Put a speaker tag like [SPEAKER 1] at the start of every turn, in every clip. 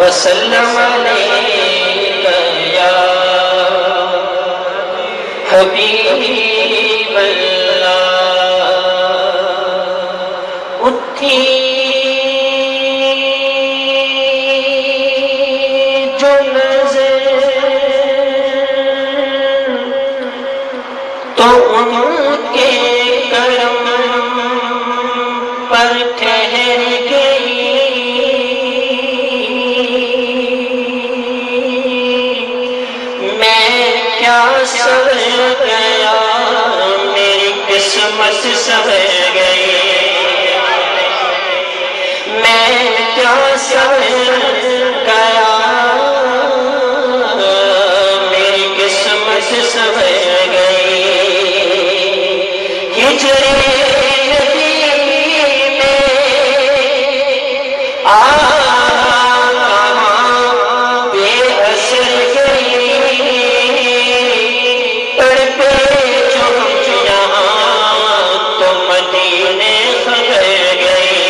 [SPEAKER 1] وسلم علیک یا حبیب اللہ اٹھی جو نظر تو ان کے کرم پر ٹھہر گئی میں کیا سور گیا میری قسمت سور گئی میں کیا سور گیا میری قسمت سور گئی ہجرے نبی میں بے اثر گئی تڑپے جو یہاں تو مدینے خبر گئی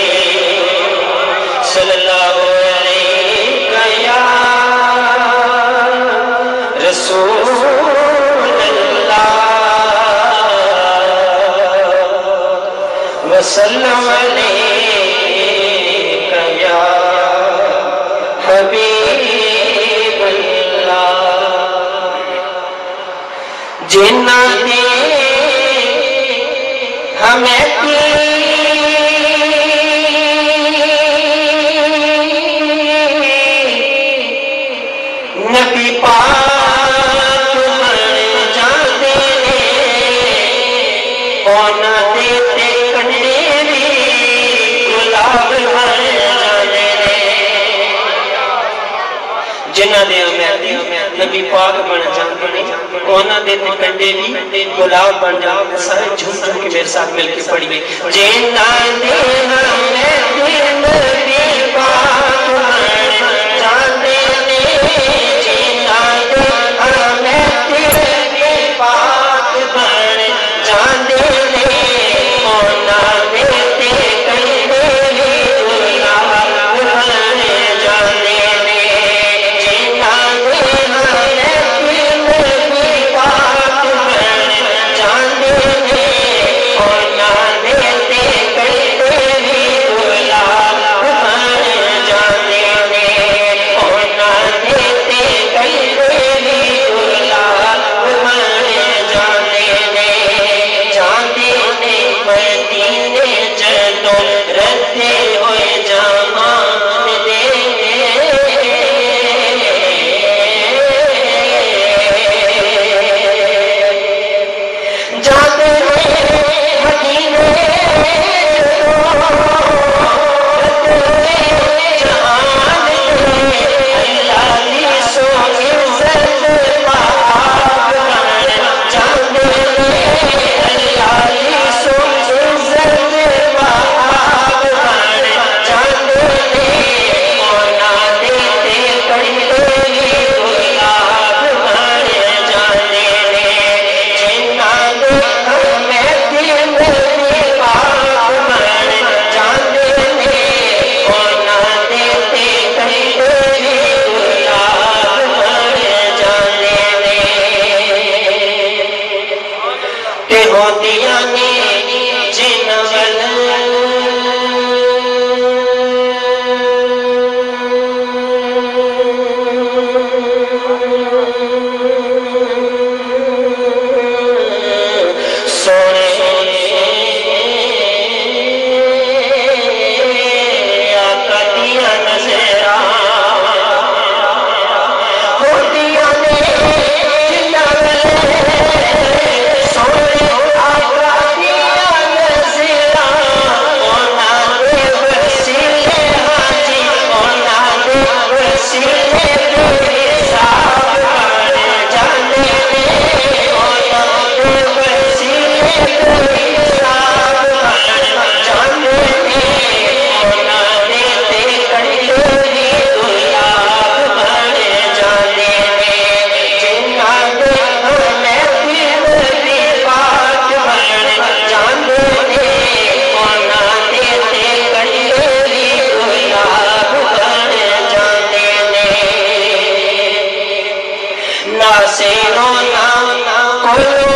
[SPEAKER 1] صلی اللہ علیہ یا رسول وسلم علیک یا حبیب اللہ جنہوں نے ہمیں نبی پاک بن جاتے اور نہ دیتے جنہ دے ہمیں نبی پاک بن جاندے اونا دے کنڈے بھی گلاب بن جاندے سارے جھوم جھوم کے میرے ساتھ مل کے پڑھیے جنہ دے ہمیں نبی پاک بن جاندے جنہ دے ہمیں نبی پاک بن جاندے اونا دے کنڈے بھی گلاب بن جاندے بولو